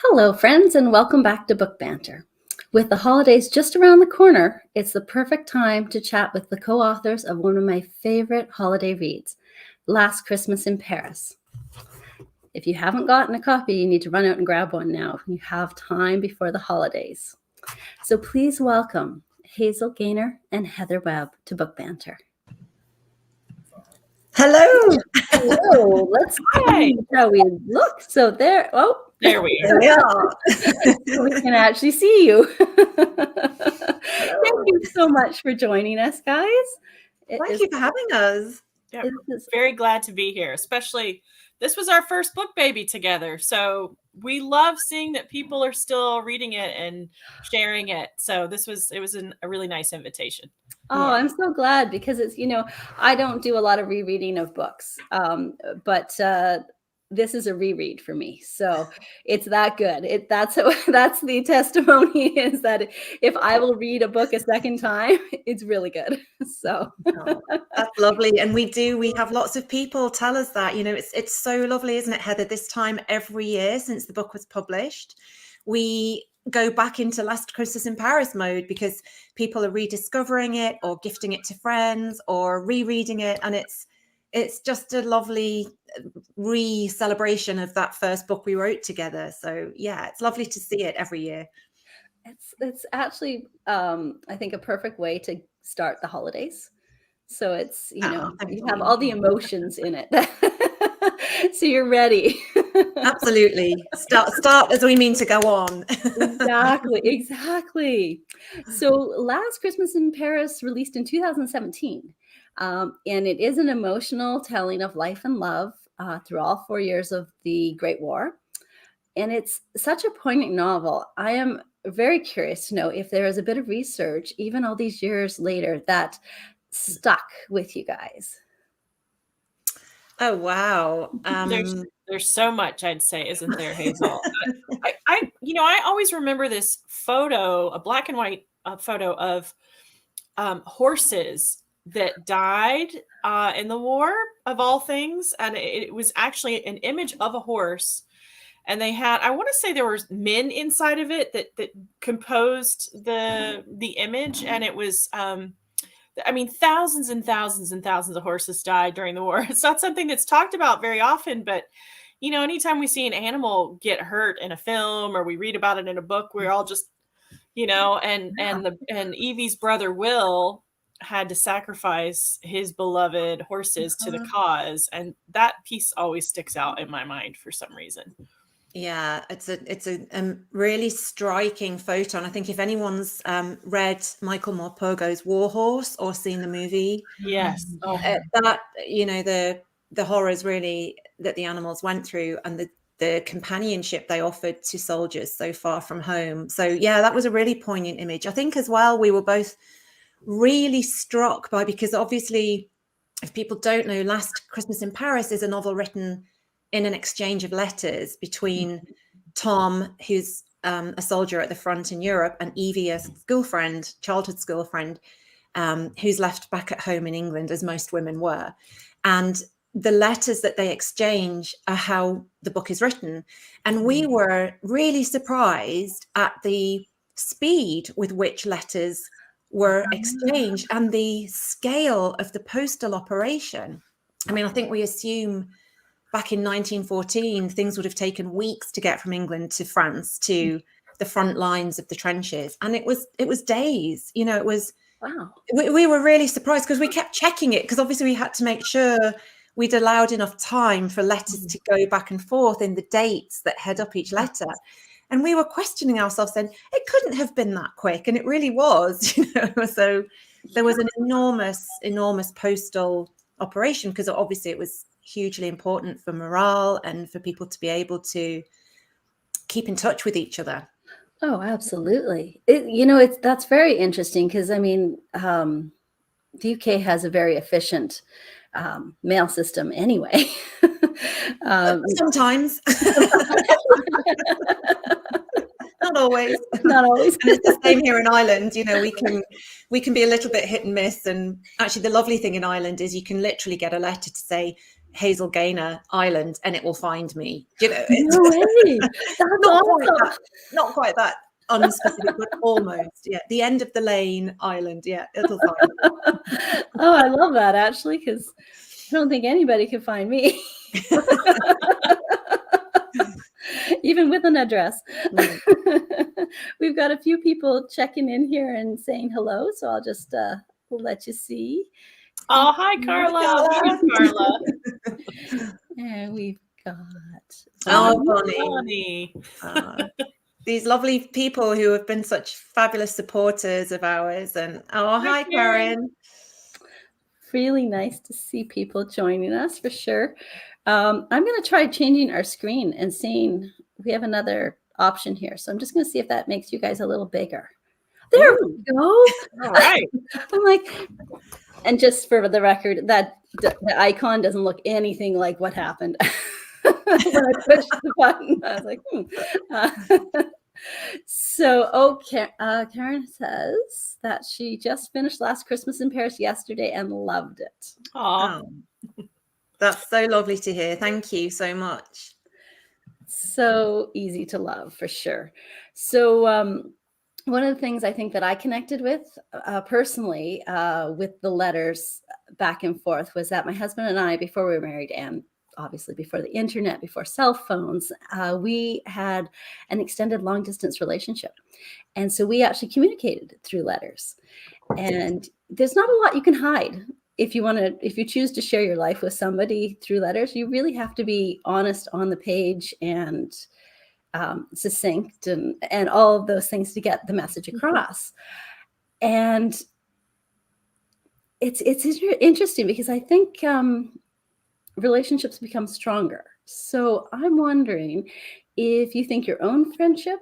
Hello, friends, and welcome back to Book Banter. With the holidays just around the corner, it's the perfect time to chat with the co-authors of one of my favorite holiday reads, Last Christmas in Paris. If you haven't gotten a copy, you need to run out and grab one now. You have time before the holidays. So please welcome Hazel Gaynor and Heather Webb to Book Banter. Hello. Hello. Let's see how we look. So there. Oh, there we are. So we can actually see you. Thank you so much for joining us, guys. Thank you for having us. Yeah, very glad to be here. Especially, this was our first book baby together, so we love seeing that people are still reading it and sharing it. So it was a really nice invitation. Oh, yeah. I'm so glad because it's, I don't do a lot of rereading of books, but this is a reread for me. So it's that good. That's the testimony is that if I will read a book a second time, it's really good. So that's lovely. And we have lots of people tell us that, it's so lovely, isn't it, Heather? This time every year since the book was published, we go back into Last Christmas in Paris mode because people are rediscovering it or gifting it to friends or rereading it. And it's just a lovely re-celebration of that first book we wrote together. So yeah, it's lovely to see it every year. It's actually, I think, a perfect way to start the holidays. So it's, you have all the emotions in it. So you're ready. Absolutely. Start as we mean to go on. Exactly. So Last Christmas in Paris released in 2017. And it is an emotional telling of life and love through all 4 years of the Great War. And it's such a poignant novel. I am very curious to know if there is a bit of research, even all these years later, that stuck with you guys. Oh, wow. There's so much, I'd say, isn't there, Hazel? I always remember this photo, a black and white photo of horses that died in the war, of all things. And it was actually an image of a horse. And they had, I want to say there were men inside of it that composed the image. And it was, thousands and thousands and thousands of horses died during the war. It's not something that's talked about very often, but anytime we see an animal get hurt in a film or we read about it in a book, we're all just, and Evie's brother Will had to sacrifice his beloved horses to the cause, and that piece always sticks out in my mind for some reason. Yeah, it's a really striking photo, and I think if anyone's read Michael Morpurgo's War Horse or seen the movie, yes, that the horrors really that the animals went through and the companionship they offered to soldiers so far from home. So yeah, that was a really poignant image. I think as well we were both really struck by, because obviously, if people don't know, Last Christmas in Paris is a novel written in an exchange of letters between Tom, who's a soldier at the front in Europe, and Evie, a childhood school friend, who's left back at home in England, as most women were. And the letters that they exchange are how the book is written. And we were really surprised at the speed with which letters were exchanged and the scale of the postal operation. I mean, I think we assume back in 1914, things would have taken weeks to get from England to France to the front lines of the trenches. And it was days, it was, wow. We were really surprised because we kept checking it, because obviously we had to make sure we'd allowed enough time for letters to go back and forth in the dates that head up each letter. And we were questioning ourselves then, it couldn't have been that quick. And it really was, So there was an enormous postal operation, because obviously it was hugely important for morale and for people to be able to keep in touch with each other. Oh, absolutely. That's very interesting because, the UK has a very efficient mail system anyway. Sometimes. Not always. Not always. And it's the same here in Ireland. We can be a little bit hit and miss. And actually, the lovely thing in Ireland is you can literally get a letter to say, Hazel Gaynor Island and it will find me. You know, No way. That's awesome. Not quite that unspecific, but almost. Yeah, the end of the lane island. Yeah, it'll find me. Oh, I love that actually, because I don't think anybody can find me. Even with an address. We've got a few people checking in here and saying hello, so I'll just let you see. Oh, hi, Carla. Carla. And we've got Bonnie. These lovely people who have been such fabulous supporters of ours. And hi, Karen. Really nice to see people joining us for sure. I'm going to try changing our screen and seeing we have another option here. So I'm just going to see if that makes you guys a little bigger. There we go. All right. I'm like, and just for the record, that the icon doesn't look anything like what happened when I pushed the button. I was like, So, Karen says that she just finished Last Christmas in Paris yesterday and loved it. Oh, that's so lovely to hear. Thank you so much. So easy to love, for sure. So, one of the things I think that I connected with personally with the letters back and forth was that my husband and I, before we were married, and obviously before the internet, before cell phones, we had an extended long distance relationship. And so we actually communicated through letters. And there's not a lot you can hide. If you choose to share your life with somebody through letters, you really have to be honest on the page and succinct and all of those things to get the message across. And it's interesting because I think relationships become stronger. So I'm wondering if you think your own friendship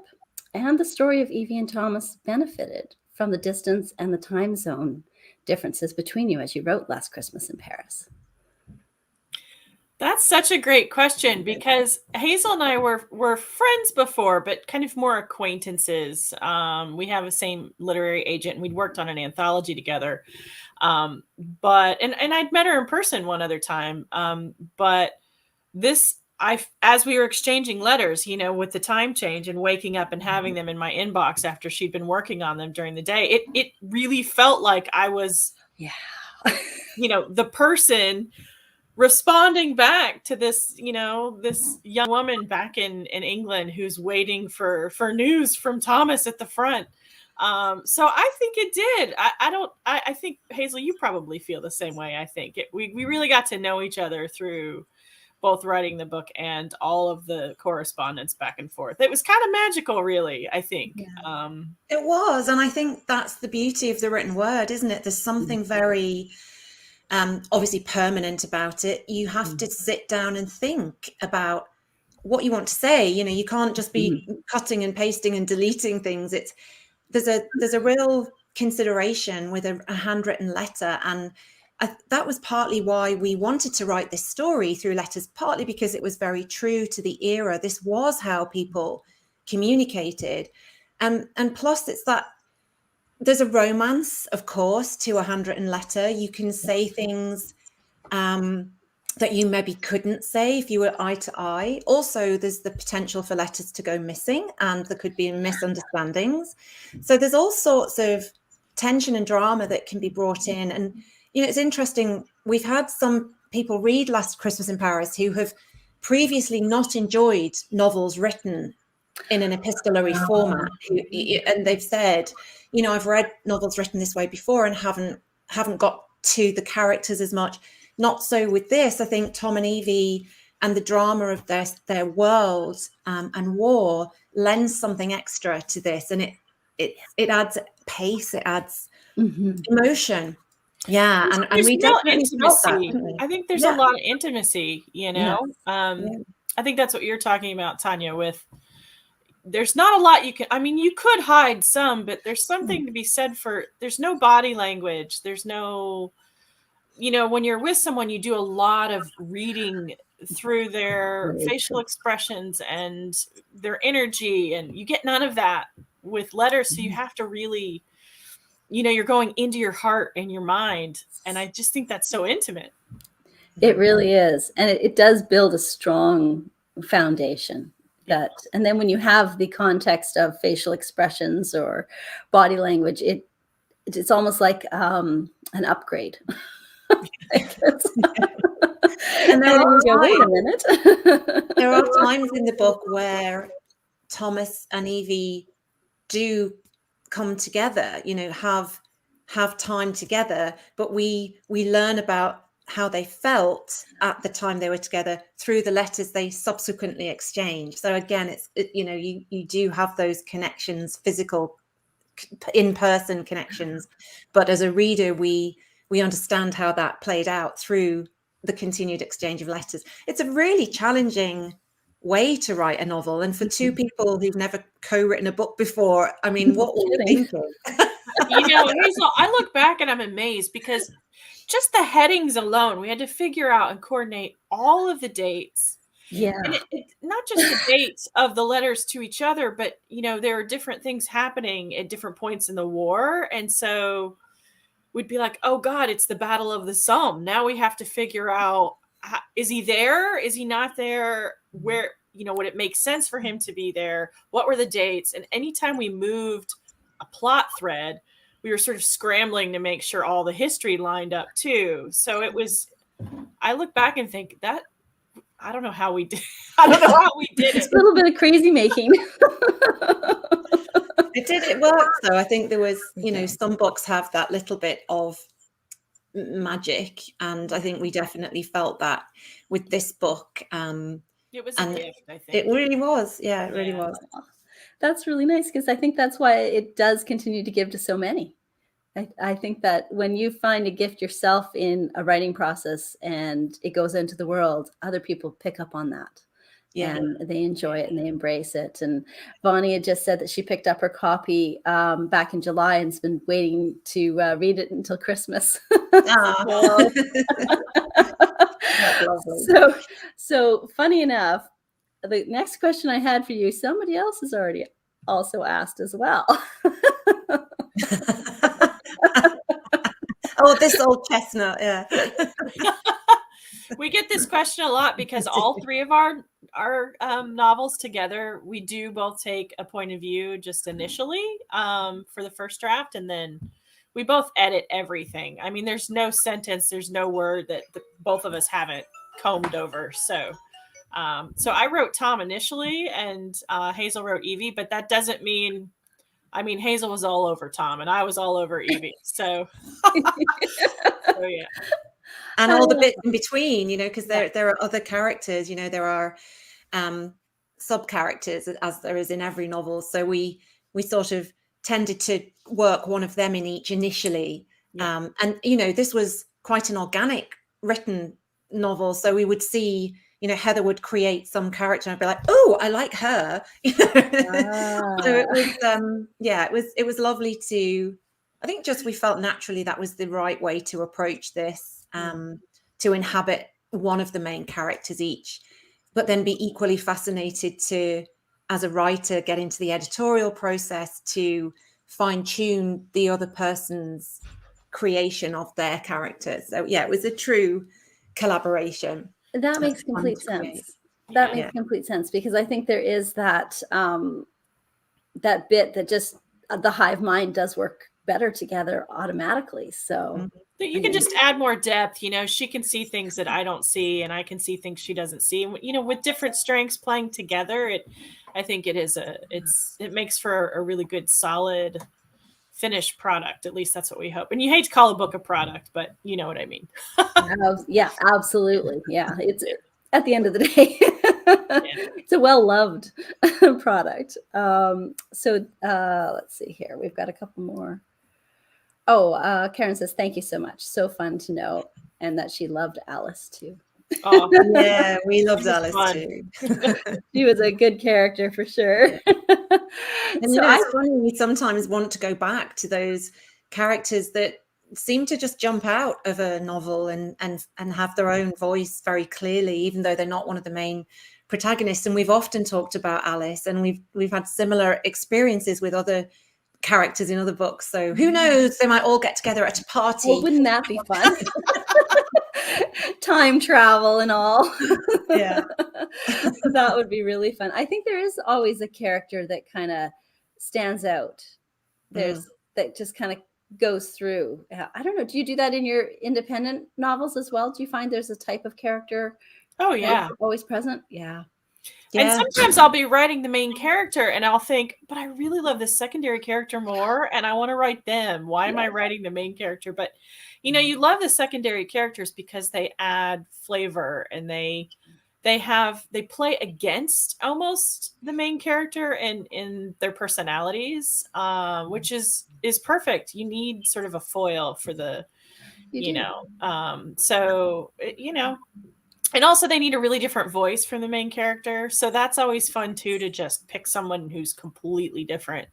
and the story of Evie and Thomas benefited from the distance and the time zone differences between you as you wrote Last Christmas in Paris. That's such a great question because Hazel and I were friends before, but kind of more acquaintances. We have the same literary agent and we'd worked on an anthology together. But I'd met her in person one other time. But as we were exchanging letters, with the time change and waking up and having them in my inbox after she'd been working on them during the day, it really felt like I was, the person responding back to this, this young woman back in England who's waiting for news from Thomas at the front. So I think it did. I think, Hazel, you probably feel the same way. I think we really got to know each other through both writing the book and all of the correspondence back and forth. It was kind of magical, really, I think. Yeah. It was. And I think that's the beauty of the written word, isn't it? There's something very obviously permanent about it. You have to sit down and think about what you want to say. You can't just be cutting and pasting and deleting things. There's a real consideration with a handwritten letter. And that was partly why we wanted to write this story through letters, partly because it was very true to the era. This was how people communicated. And plus it's that there's a romance, of course, to a handwritten letter. You can say things that you maybe couldn't say if you were eye to eye. Also, there's the potential for letters to go missing and there could be misunderstandings. So there's all sorts of tension and drama that can be brought in. And, it's interesting. We've had some people read Last Christmas in Paris who have previously not enjoyed novels written in an epistolary format. And they've said, I've read novels written this way before and haven't got to the characters as much. Not so with this. I think Tom and Evie and the drama of their world and war lends something extra to this, and it adds pace, it adds emotion. Yeah, and we definitely felt that, didn't we? I think there's a lot of intimacy. I think that's what you're talking about, Tanya. With there's not a lot you can. I mean, you could hide some, but there's something to be said for. There's no body language. There's no. When you're with someone, you do a lot of reading through their facial expressions and their energy, and you get none of that with letters. So you have to really, you're going into your heart and your mind. And I just think that's so intimate. It really is. And it does build a strong foundation. And then when you have the context of facial expressions or body language, it's almost like an upgrade. And there are wait a minute. There are times in the book where Thomas and Evie do come together, have time together, but we learn about how they felt at the time they were together through the letters they subsequently exchange. So again, you do have those connections, physical, in-person connections, but as a reader, we understand how that played out through the continued exchange of letters. It's a really challenging way to write a novel, and for two people who've never co-written a book before, I mean, what were you thinking? Hazel, I look back and I'm amazed because just the headings alone, we had to figure out and coordinate all of the dates. Yeah. And not just the dates of the letters to each other, but, there are different things happening at different points in the war. And so we'd be like, oh God, it's the Battle of the Somme. Now we have to figure out, is he there? Is he not there? Where, would it make sense for him to be there? What were the dates? And anytime we moved a plot thread, we were sort of scrambling to make sure all the history lined up too. So I look back and think that, I don't know how we did. I don't know how we did it. It's a little bit of crazy making. It worked though. I think there was, some books have that little bit of magic, and I think we definitely felt that with this book. It was a gift, I think. It really was. Yeah, it really was. That's really nice, because I think that's why it does continue to give to so many. I think that when you find a gift yourself in a writing process and it goes into the world, other people pick up on that. Yeah. And they enjoy it and they embrace it. And Bonnie had just said that she picked up her copy back in July and has been waiting to read it until Christmas. So funny enough, the next question I had for you, somebody else has already also asked as well. Oh, this old chestnut, yeah. We get this question a lot because all three of our novels together, we do both take a point of view just initially for the first draft, and then we both edit everything. I mean, there's no sentence, there's no word that both of us haven't combed over. So I wrote Tom initially, and Hazel wrote Evie, but that doesn't mean, Hazel was all over Tom and I was all over Evie. So yeah. And all the bits in between, because there are other characters, there are sub characters, as there is in every novel. So we sort of tended to work one of them in each initially. Yeah. And, this was quite an organic written novel. So we would see, Heather would create some character and I'd be like, oh, I like her. So it was, it was lovely to, I think just we felt naturally that was the right way to approach this. To inhabit one of the main characters each, but then be equally fascinated to, as a writer, get into the editorial process to fine-tune the other person's creation of their characters. So yeah, it was a true collaboration. That makes complete sense. That makes complete sense, because I think there is that that bit that just the hive mind does work better together automatically. So you can just add more depth. She can see things that I don't see, and I can see things she doesn't see. And with different strengths playing together, I think it makes for a really good, solid, finished product. At least that's what we hope. And you hate to call a book a product, but you know what I mean. Yeah, absolutely. Yeah, it's at the end of the day, it's a well-loved product. So let's see here. We've got a couple more. Oh, Karen says, thank you so much. So fun to know. And that she loved Alice too. Oh, yeah, we loved Alice too. She was a good character for sure. And it's funny, we sometimes want to go back to those characters that seem to just jump out of a novel and have their own voice very clearly, even though they're not one of the main protagonists. And we've often talked about Alice, and we've had similar experiences with other characters in other books. So who knows, they might all get together at a party. Well, wouldn't that be fun? time travel and all. Yeah. So that would be really fun. I think there is always a character that kind of stands out. There's that just kind of goes through. I don't know. Do you do that in your independent novels as well? Do you find there's a type of character? Oh yeah. Always present? Yeah. And sometimes I'll be writing the main character and I'll think, but I really love this secondary character more and I want to write them. Why am I writing the main character? But you know, you love the secondary characters because they add flavor and they play against almost the main character in their personalities, which is perfect. You need sort of a foil for the, so, you know, and also they need a really different voice from the main character. So that's always fun too, to just pick someone who's completely different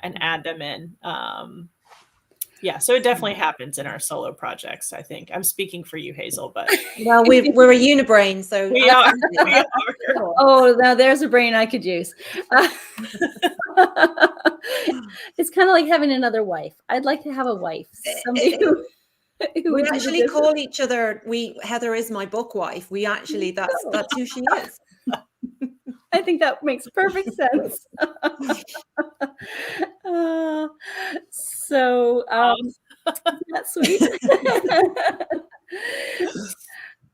and add them in. Yeah, so it definitely happens in our solo projects, I think. I'm speaking for you, Hazel, but well, we're a unibrain, so we are. Oh, now there's a brain I could use. It's kind of like having another wife. I'd like to have a wife. Somebody who we actually call each other. Heather is my book wife. We actually that's who she is. I think that makes perfect sense. So that's sweet.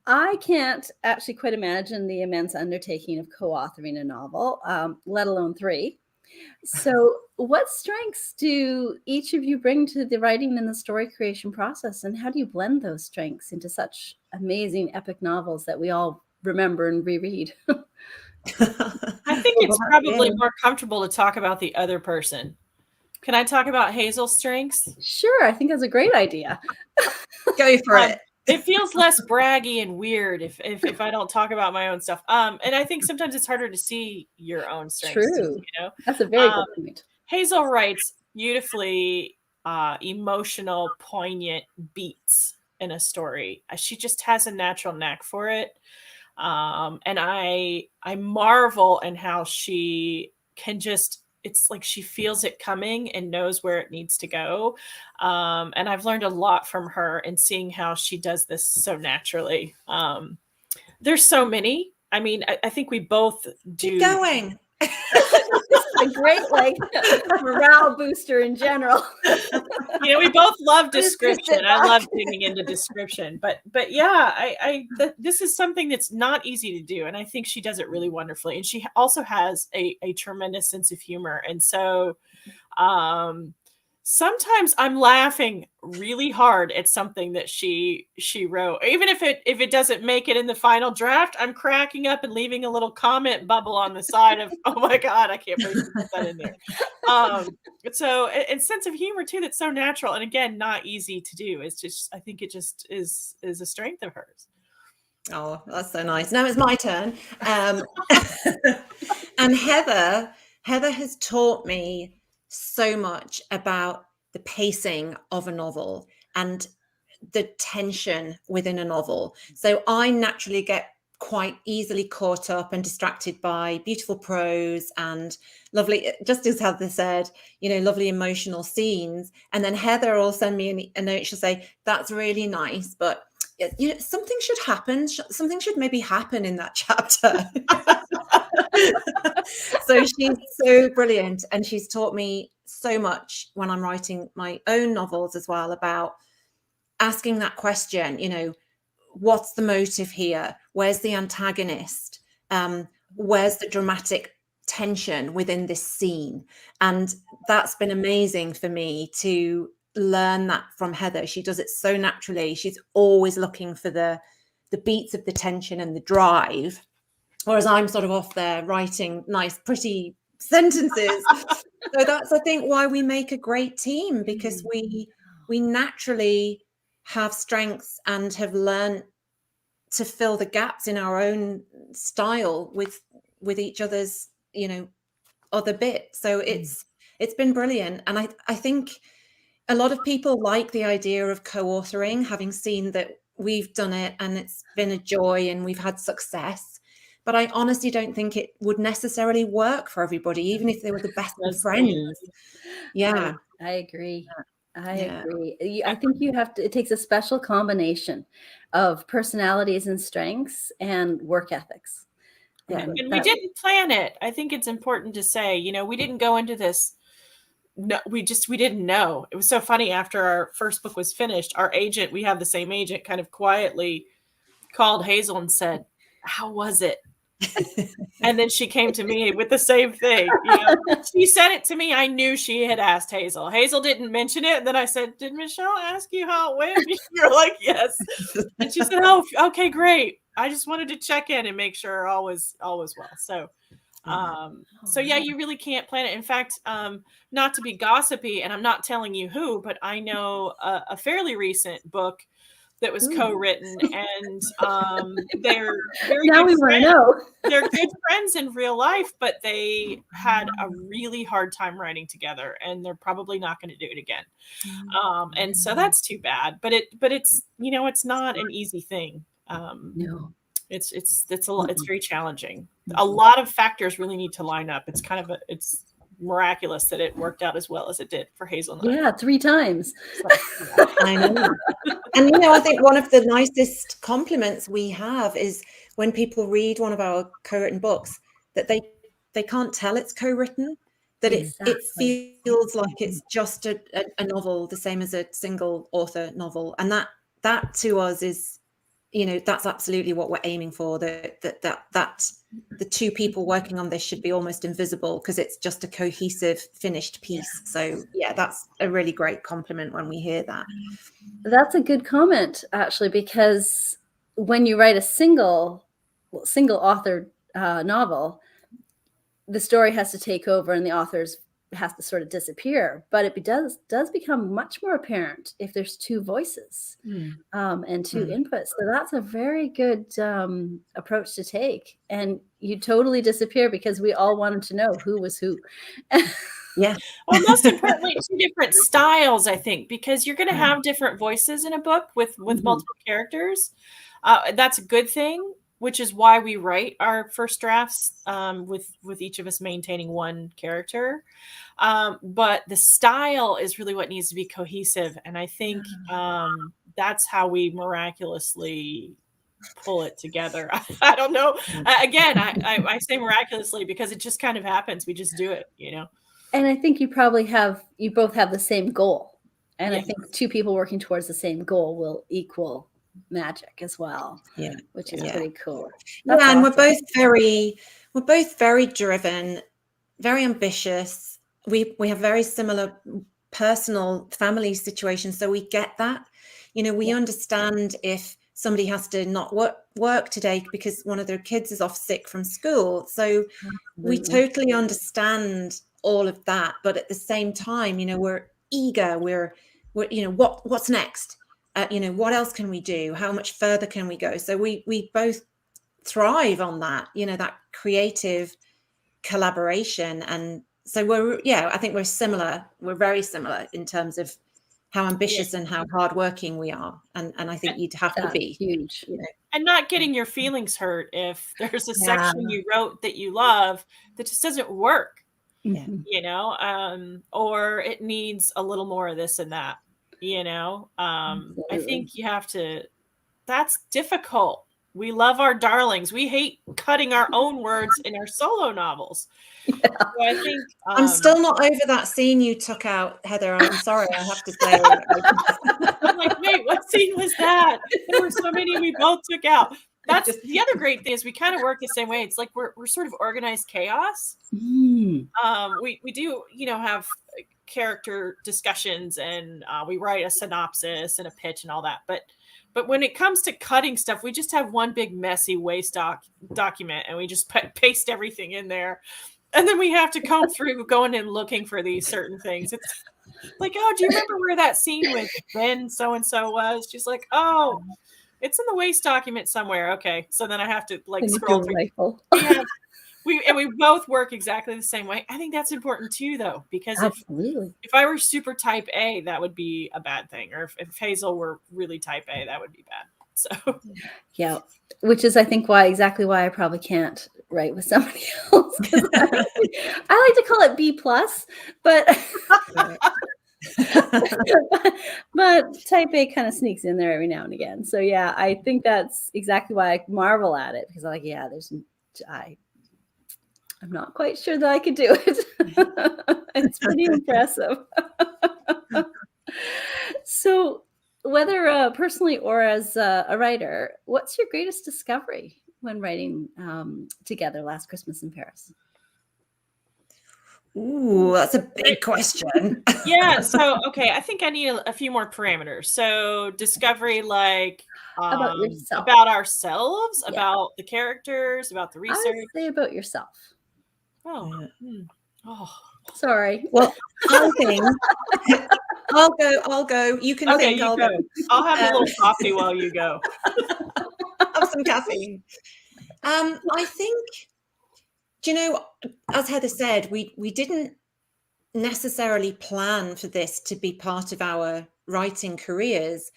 I can't actually quite imagine the immense undertaking of co-authoring a novel, let alone 3. So what strengths do each of you bring to the writing and the story creation process? And how do you blend those strengths into such amazing epic novels that we all remember and reread? I think it's probably more comfortable to talk about the other person. Can I talk about Hazel's strengths? Sure. I think that's a great idea. Go for it. It feels less braggy and weird if I don't talk about my own stuff. And I think sometimes it's harder to see your own strengths. True. You know? That's a very good point. Hazel writes beautifully emotional, poignant beats in a story. She just has a natural knack for it. And I marvel in how she can just, it's like she feels it coming and knows where it needs to go. And I've learned a lot from her and seeing how she does this so naturally. There's so many. I mean, I think we both do. Keep going. A great morale booster in general. You know, we both love description. I love digging into description, but yeah, this is something that's not easy to do, and I think she does it really wonderfully. And she also has a tremendous sense of humor, and so sometimes I'm laughing really hard at something that she wrote, even if it doesn't make it in the final draft. I'm cracking up and leaving a little comment bubble on the side of, oh my God, I can't believe you put that in there. So and sense of humor too, that's so natural, and again, not easy to do. It's just, I think it just is a strength of hers. Oh, that's so nice. Now it's my turn. And Heather has taught me so much about the pacing of a novel and the tension within a novel. So I naturally get quite easily caught up and distracted by beautiful prose and lovely, just as Heather said, you know, lovely emotional scenes. And then Heather will send me a note. She'll say, that's really nice, but you know, something should happen. Something should maybe happen in that chapter. So she's so brilliant, and she's taught me so much when I'm writing my own novels as well, about asking that question, you know, what's the motive here? Where's the antagonist? Where's the dramatic tension within this scene? And that's been amazing for me to learn that from Heather. She does it so naturally. She's always looking for the beats of the tension and the drive. Whereas I'm sort of off there writing nice, pretty sentences. So that's, I think, why we make a great team, because we naturally have strengths and have learned to fill the gaps in our own style with each other's, you know, other bit. So it's been brilliant. And I think a lot of people like the idea of co-authoring, having seen that we've done it and it's been a joy and we've had success. But I honestly don't think it would necessarily work for everybody, even if they were the best of friends. Yeah, I agree. I agree. I think you have to, it takes a special combination of personalities and strengths and work ethics. Yeah, and we didn't plan it. I think it's important to say, we didn't go into this. No, we didn't know. It was so funny. After our first book was finished, our agent, we have the same agent, kind of quietly called Hazel and said, "How was it?" And then she came to me with the same thing. She said it to me. I knew she had asked Hazel. Hazel didn't mention it. And then I said, "Did Michelle ask you how it went?" You're like, "Yes." And she said, "Oh, okay, great. I just wanted to check in and make sure all was well." So, yeah, you really can't plan it. In fact, not to be gossipy, and I'm not telling you who, but I know a fairly recent book that was co-written, and they're very now good we want to friends. know. They're good friends in real life, but they had a really hard time writing together, and they're probably not going to do it again. And so that's too bad. But it's it's not an easy thing. No, It's very challenging. A lot of factors really need to line up. It's kind of it's miraculous that it worked out as well as it did for Hazel and I. Yeah, 3 times. I know. And I think one of the nicest compliments we have is when people read one of our co-written books, that they can't tell it's co-written, that it feels like it's just a novel, the same as a single author novel. And that to us is, that's absolutely what we're aiming for, that the two people working on this should be almost invisible, because it's just a cohesive, finished piece. So yeah, that's a really great compliment when we hear that. That's a good comment, actually, because when you write a single author novel, the story has to take over and the authors has to sort of disappear. But it does become much more apparent if there's 2 voices and 2 inputs. So that's a very good approach to take. And you totally disappear because we all wanted to know who was who. Yeah. Well, most importantly, 2 different styles, I think, because you're going to have different voices in a book with multiple characters. That's a good thing, which is why we write our first drafts with each of us maintaining 1 character. But the style is really what needs to be cohesive. And I think that's how we miraculously pull it together. I don't know. Again, I say miraculously because it just kind of happens. We just do it, And I think you both have the same goal. And I think 2 people working towards the same goal will equal magic as well. Yeah, which is pretty cool. That's awesome. We're both very driven, very ambitious. We have very similar personal family situations, so we get that. We understand if somebody has to not work today because one of their kids is off sick from school. So we totally understand all of that. But at the same time, we're eager. We're what's next? What else can we do? How much further can we go? So we both thrive on that, that creative collaboration. And so I think we're similar. We're very similar in terms of how ambitious and how hardworking we are. And I think you'd have to be huge. And not getting your feelings hurt if there's a section you wrote that you love that just doesn't work, or it needs a little more of this and that. I think you have to, that's difficult. We love our darlings. We hate cutting our own words in our solo novels. So I think I'm still not over that scene you took out, Heather. I'm sorry, I have to say. I'm like, wait, what scene was that? There were so many we both took out. That's the other great thing is we kind of work the same way. It's like we're sort of organized chaos. We do, have character discussions and we write a synopsis and a pitch and all that. But when it comes to cutting stuff, we just have one big messy waste document and we just paste everything in there. And then we have to comb through going and looking for these certain things. It's like, oh, do you remember where that scene with Ben so-and-so was? She's like, oh, it's in the waste document somewhere. Okay. So then I have to scroll through. We both work exactly the same way. I think that's important too, though, because if I were super type A, that would be a bad thing. Or if Hazel were really type A, that would be bad. So yeah, which is I think exactly why I probably can't write with somebody else. I like to call it B+, but But type A kind of sneaks in there every now and again. So yeah, I think that's exactly why I marvel at it, because I'm like, yeah, I'm not quite sure that I could do it. It's pretty impressive. So whether personally or as a writer, what's your greatest discovery when writing together Last Christmas in Paris? Ooh, that's a big question. Yeah. So, okay, I think I need a few more parameters. So, discovery, like About yourself. about ourselves, Yeah. about the characters, about the I research. would say about yourself. Oh, Yeah. oh. Sorry. Well, I think I'll go. You can Okay, think. you I'll go. go. I'll have a little coffee while you go. Have some caffeine. I think, do you know, as Heather said, we didn't necessarily plan for this to be part of our writing careers.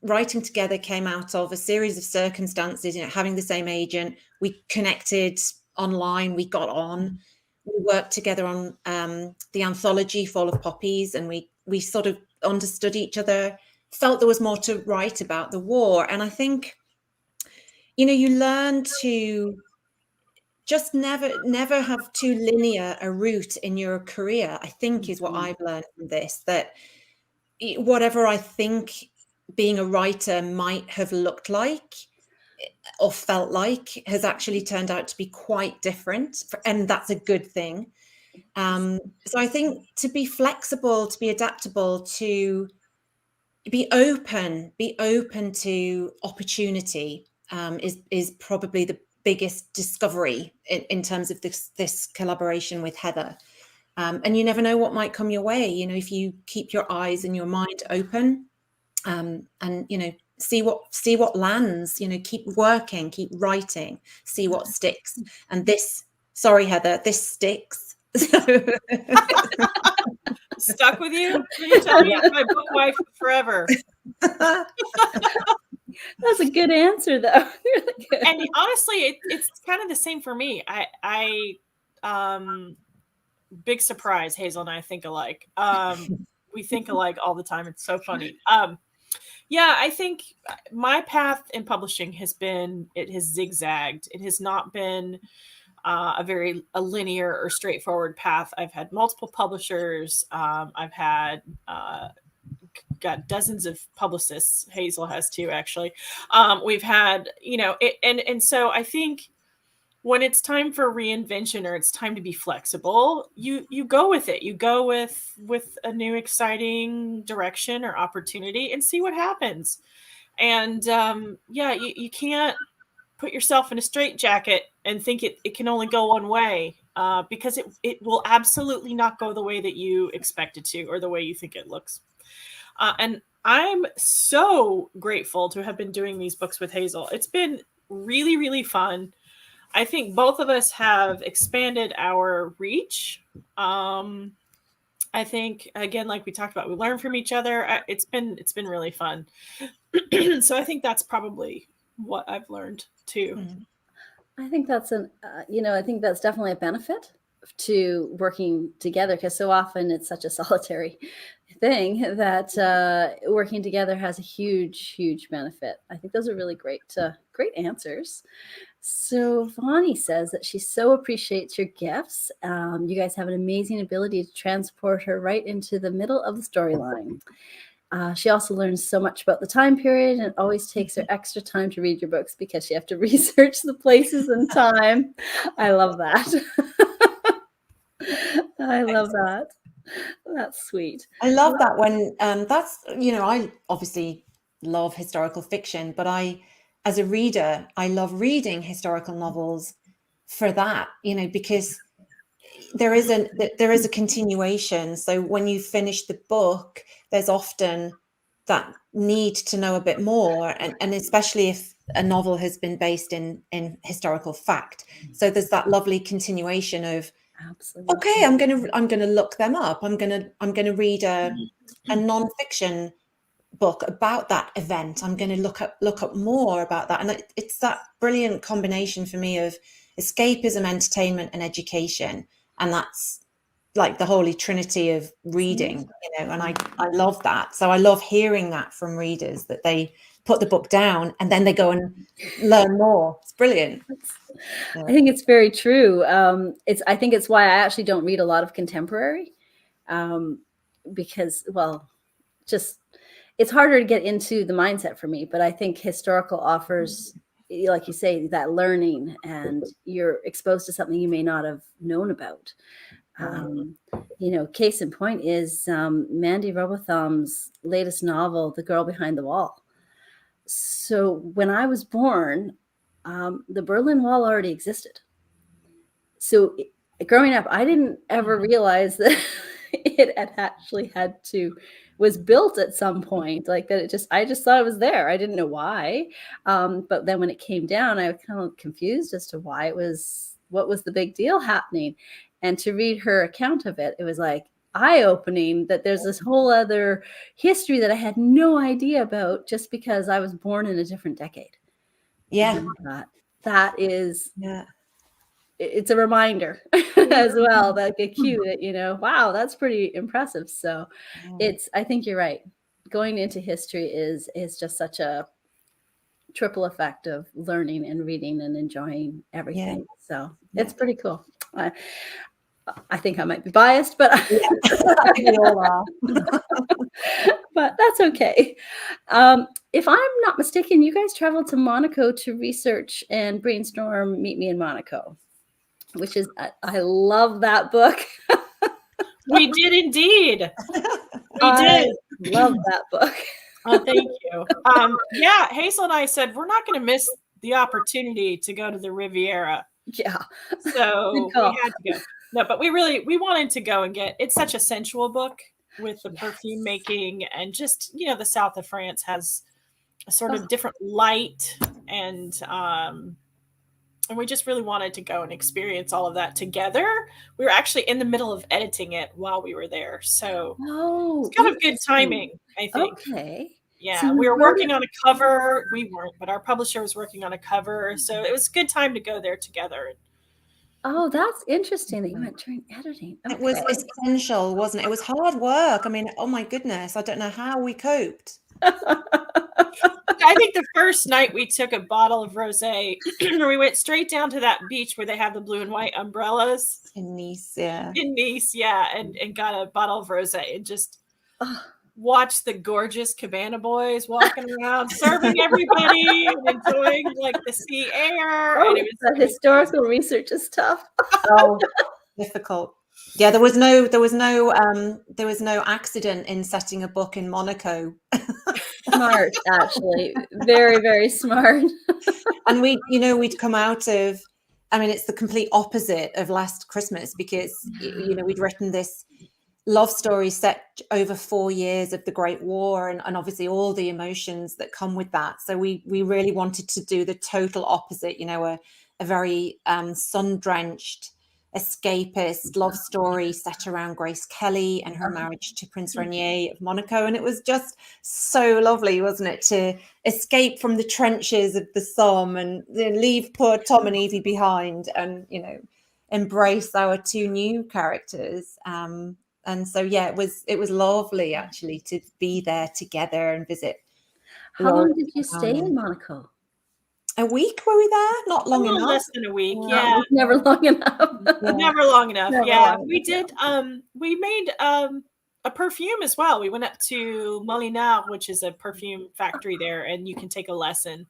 Writing together came out of a series of circumstances, having the same agent. We connected online, we got on, we worked together on the anthology Fall of Poppies, and we sort of understood each other, felt there was more to write about the war. And I think, you learn to just never have too linear a route in your career, I think, is what I've learned from this, that whatever I think being a writer might have looked like or felt like has actually turned out to be quite different, and that's a good thing. So I think to be flexible, to be adaptable, to be open to opportunity is probably the biggest discovery in terms of this collaboration with Heather. And you never know what might come your way, if you keep your eyes and your mind open, and see what lands, keep working, keep writing, see what sticks. And sorry Heather, this sticks. Stuck with you? You tell me, my book wife forever. That's a good answer, though. Really good. And honestly, it's kind of the same for me. I big surprise, Hazel and I think alike. We think alike all the time. It's so funny. Yeah, I think my path in publishing has zigzagged. It has not been a linear or straightforward path. I've had multiple publishers. I've had got dozens of publicists. Hazel has too, actually. We've had, and so I think when it's time for reinvention or it's time to be flexible, you go with it. You go with a new exciting direction or opportunity and see what happens. And you can't put yourself in a straitjacket and think it can only go one way, because it will absolutely not go the way that you expect it to or the way you think it looks. And I'm so grateful to have been doing these books with Hazel. It's been really, really fun. I think both of us have expanded our reach. I think, again, like we talked about, we learn from each other. It's been really fun. So I think that's probably what I've learned too. I think that's I think that's definitely a benefit to working together, because so often it's such a solitary thing that working together has a huge benefit. I think those are really great answers. So Vani says that she so appreciates your gifts. You guys have an amazing ability to transport her right into the middle of the storyline. She also learns so much about the time period, and it always takes her extra time to read your books because you have to research the places and time. I love that. I love that. That's sweet. I love that when I obviously love historical fiction, but as a reader, I love reading historical novels for that, because there is a continuation. So when you finish the book, there's often that need to know a bit more, and especially if a novel has been based in historical fact. So there's that lovely continuation of, absolutely, okay, I'm gonna look them up. I'm gonna read a non-fiction book about that event. I'm going to look up more about that. And it's that brilliant combination for me of escapism, entertainment, and education. And that's like the holy trinity of reading, and I love that. So I love hearing that from readers, that they put the book down and then they go and learn more. It's brilliant. I think it's very true. I think it's why I actually don't read a lot of contemporary, because, well, just it's harder to get into the mindset for me. But I think historical offers, like you say, that learning, and you're exposed to something you may not have known about. Case in point is Mandy Robotham's latest novel, The Girl Behind the Wall. So when I was born, the Berlin Wall already existed. So growing up, I didn't ever realize that it had actually was built at some point, like that. I just thought it was there. I didn't know why. But then when it came down, I was kind of confused as to what was the big deal happening. And to read her account of it, it was like eye-opening that there's this whole other history that I had no idea about, just because I was born in a different decade. Yeah. That is, it's a reminder as well, like a cue that, wow, that's pretty impressive. So I think you're right. Going into history is just such a triple effect of learning and reading and enjoying everything. So it's pretty cool. I think I might be biased, but I think we all are. But that's okay. If I'm not mistaken, you guys traveled to Monaco to research and brainstorm Meet Me in Monaco, which is, I love that book. We did indeed. I love that book. Oh, thank you. Hazel and I said we're not going to miss the opportunity to go to the Riviera. Yeah. So we had to go. No, but we wanted to go and it's such a sensual book with the perfume making, and just, the south of France has a sort of different light, and we just really wanted to go and experience all of that together. We were actually in the middle of editing it while we were there. So it's kind of good timing, I think. Okay. Yeah, so we were working on a cover. We weren't, but our publisher was working on a cover. So it was a good time to go there together. Oh, that's interesting that you went during editing. Okay. It was essential, wasn't it? It was hard work. I mean, oh my goodness, I don't know how we coped. I think the first night we took a bottle of rosé, we went straight down to that beach where they have the blue and white umbrellas. In Nice, yeah. And got a bottle of rosé and just watched the gorgeous cabana boys walking around, serving everybody and enjoying like the sea air. And it was historical research is tough. Difficult. Yeah, there was no accident in setting a book in Monaco. Smart, actually. Very, very smart. And we'd come out of, I mean, it's the complete opposite of Last Christmas, because we'd written this love story set over 4 years of the Great War, and obviously all the emotions that come with that. So we really wanted to do the total opposite, a very sun-drenched, escapist love story set around Grace Kelly and her marriage to Prince Rainier of Monaco. And it was just so lovely, wasn't it, to escape from the trenches of the Somme and leave poor Tom and Evie behind, and embrace our two new characters. And so it was lovely actually to be there together and visit. How long did you stay in Monaco? A week were we there? Not long enough. Less than a week. Yeah. Never long enough. Never long enough. We did. We made a perfume as well. We went up to Molinard, which is a perfume factory there, and you can take a lesson.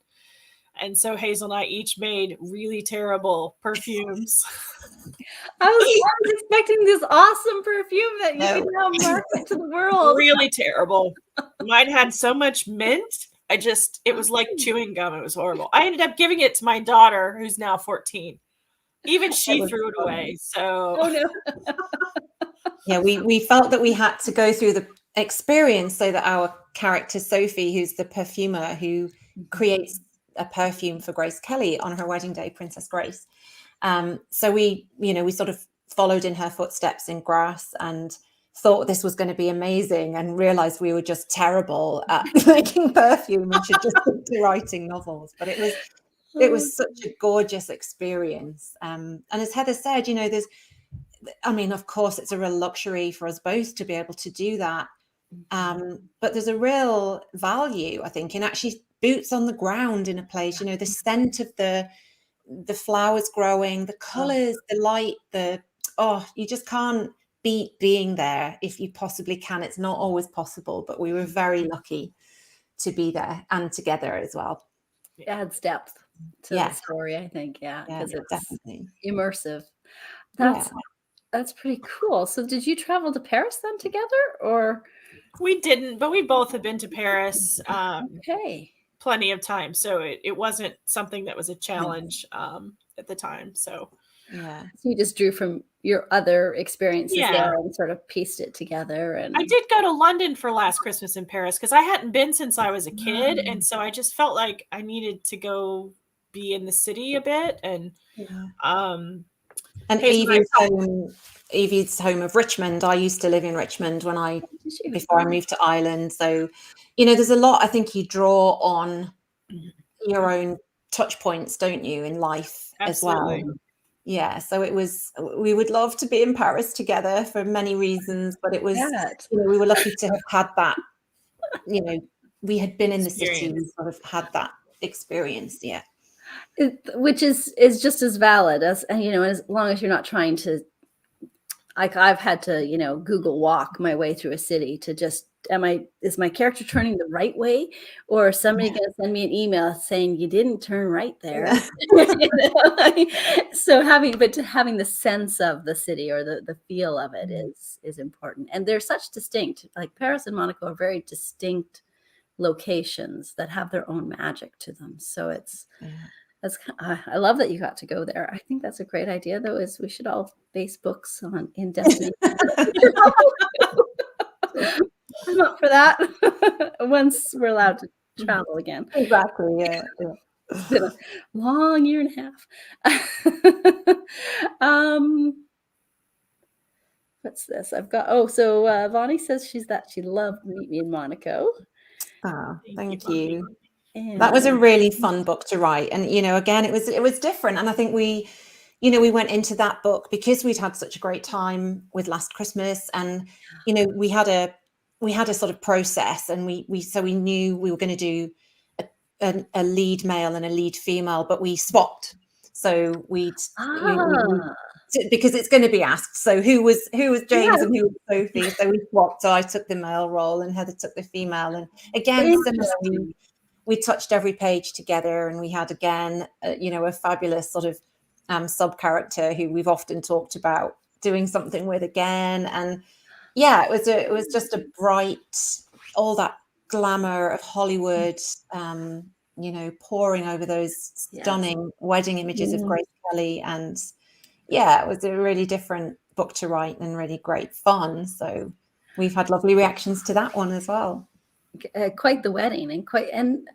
And so Hazel and I each made really terrible perfumes. I was expecting this awesome perfume that you can now market to the world. Really terrible. Mine had so much mint. It was like chewing gum. It was horrible. I ended up giving it to my daughter, who's now 14. Even she threw it away. So, yeah, we felt that we had to go through the experience so that our character Sophie, who's the perfumer who creates a perfume for Grace Kelly on her wedding day, Princess Grace. So we sort of followed in her footsteps in Grasse and thought this was going to be amazing, and realized we were just terrible at making perfume and should just stick to writing novels. But it was such a gorgeous experience. And as Heather said, I mean, of course, it's a real luxury for us both to be able to do that. But there's a real value, I think, in actually boots on the ground in a place, you know, the scent of the flowers growing, the colors, the light, you just can't beat being there if you possibly can. It's not always possible, but we were very lucky to be there and together as well. It adds depth to the story, I think. Yeah, because it's definitely immersive. That's pretty cool. So did you travel to Paris then together, or? We didn't, but we both have been to Paris Okay. plenty of times. So it wasn't something that was a challenge at the time. So so you just drew from your other experiences there and sort of pieced it together. And I did go to London for last Christmas in Paris because I hadn't been since I was a kid. And so I just felt like I needed to go be in the city a bit. And Evie's home of Richmond. I used to live in Richmond before I moved to Ireland. So, you know, there's a lot, I think, you draw on your own touch points, don't you, in life as well. Yeah. So we would love to be in Paris together for many reasons, but it was, you know, we were lucky to have had that, you know, we had been in the city, we sort of had that experience. Yeah. Which is just as valid as, you know, as long as you're not trying to, like, I've had to, you know, Google walk my way through a city to just, is my character turning the right way, or is somebody going to send me an email saying you didn't turn right there? You know? So having the sense of the city or the feel of it is important. And they're such distinct, like Paris and Monaco are very distinct locations that have their own magic to them. So I love that you got to go there. I think that's a great idea, though, is we should all base books in Destiny. I'm up for that once we're allowed to travel again. Exactly, yeah. It's been a long year and a half. What's this? I've got, so Vonnie says she loved Meet Me in Monaco. Oh, thank you. That was a really fun book to write. And, you know, again, it was different. And I think we went into that book because we'd had such a great time with Last Christmas. And, you know, we had a sort of process, and we knew we were going to do a lead male and a lead female, but we swapped. So because it's going to be asked. So who was James and who was Sophie? So we swapped. So I took the male role and Heather took the female. And again, similarly, we touched every page together, and we had again, you know, a fabulous sort of sub character who we've often talked about doing something with again. And yeah, it was just a bright, all that glamour of Hollywood, you know, pouring over those stunning wedding images of Grace Kelly. And yeah, it was a really different book to write and really great fun. So we've had lovely reactions to that one as well. Quite the wedding, and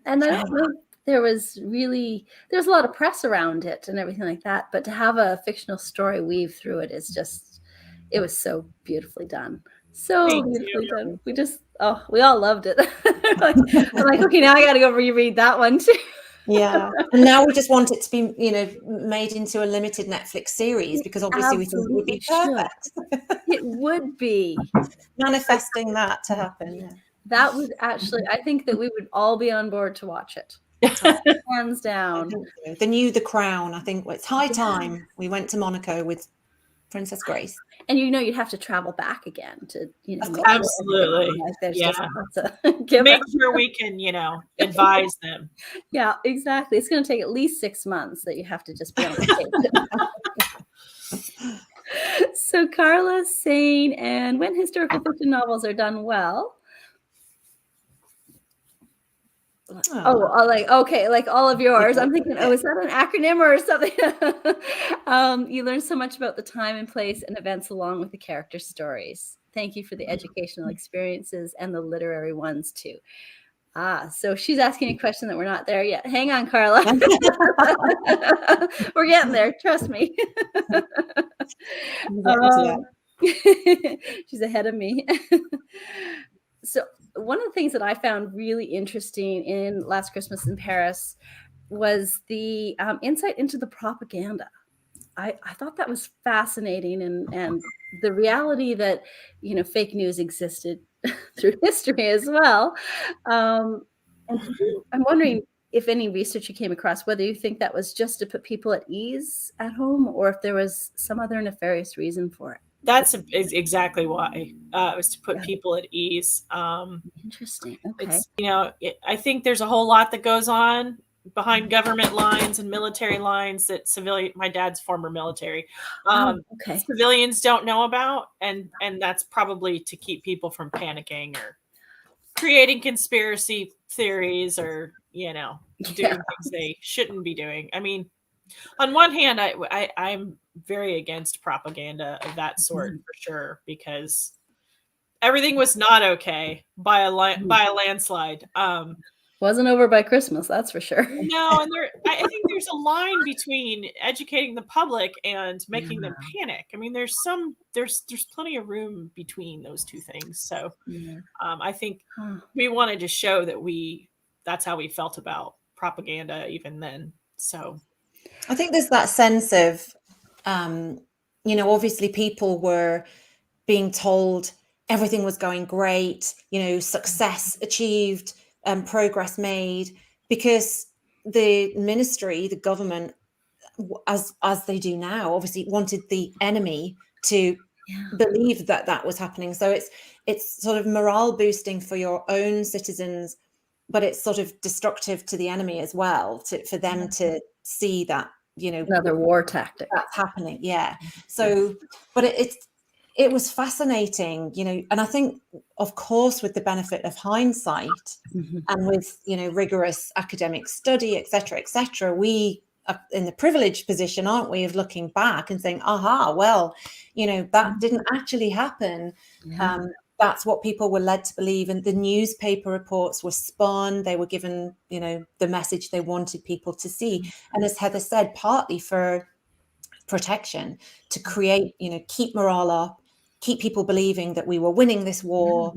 I don't know, there was a lot of press around it and everything like that, but to have a fictional story weave through it it was so beautifully done. So beautifully done. We all loved it. I'm like, okay, now I got to go reread that one too. Yeah, and now we just want it to be, you know, made into a limited Netflix series, because obviously we think it would be perfect. It would be manifesting that to happen. Yeah. That would actually, I think that we would all be on board to watch it. Hands down. The Crown, I think it's high time we went to Monaco with Princess Grace. And you know, you'd have to travel back again to, you know, absolutely. Make sure we can, you know, advise them. Yeah, exactly. It's going to take at least 6 months that you have to just be on the tape. So Carla's saying, and when historical fiction novels are done well. Like, okay, like all of yours. I'm thinking, is that an acronym or something? You learn so much about the time and place and events along with the character stories. Thank you for the educational experiences and the literary ones too. So she's asking a question that we're not there yet. Hang on, Carla. We're getting there. Trust me. She's ahead of me. So one of the things that I found really interesting in Last Christmas in Paris was the insight into the propaganda I thought that was fascinating, and the reality that, fake news existed through history as well. And I'm wondering if any research you came across, whether you think that was just to put people at ease at home, or if there was some other nefarious reason for it. That's exactly why. It was to put Yeah. people at ease. Interesting. Okay. It's, I think there's a whole lot that goes on behind government lines and military lines that my dad's former military, Okay. civilians don't know about. And that's probably to keep people from panicking or creating conspiracy theories or, doing things they shouldn't be doing. I mean, on one hand, I'm very against propaganda of that sort for sure, because everything was not okay by a landslide. Wasn't over by Christmas, that's for sure. No, and I think there's a line between educating the public and making them panic. I mean, there's plenty of room between those two things. So I think we wanted to show that that's how we felt about propaganda even then. So I think there's that sense of, obviously people were being told everything was going great, success achieved, progress made, because the ministry, the government, as they do now, obviously wanted the enemy to believe that was happening. So it's sort of morale boosting for your own citizens, but it's sort of destructive to the enemy as well, for them to see that, another war tactic that's happening. Yeah. So, but it was fascinating, and I think, of course, with the benefit of hindsight and with, rigorous academic study, et cetera, we are in the privileged position, aren't we, of looking back and saying, aha, well, that didn't actually happen. That's what people were led to believe. And the newspaper reports were spun. They were given, the message they wanted people to see. And as Heather said, partly for protection, to create, keep morale up, keep people believing that we were winning this war,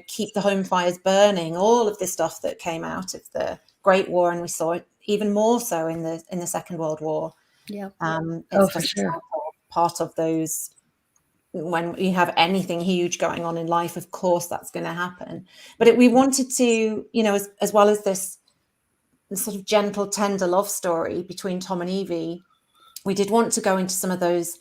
keep the home fires burning, all of the stuff that came out of the Great War. And we saw it even more so in the Second World War. Yeah. It's for just sure. part of those. When you have anything huge going on in life, of course, that's going to happen. But we wanted to, as well as this sort of gentle, tender love story between Tom and Evie, we did want to go into some of those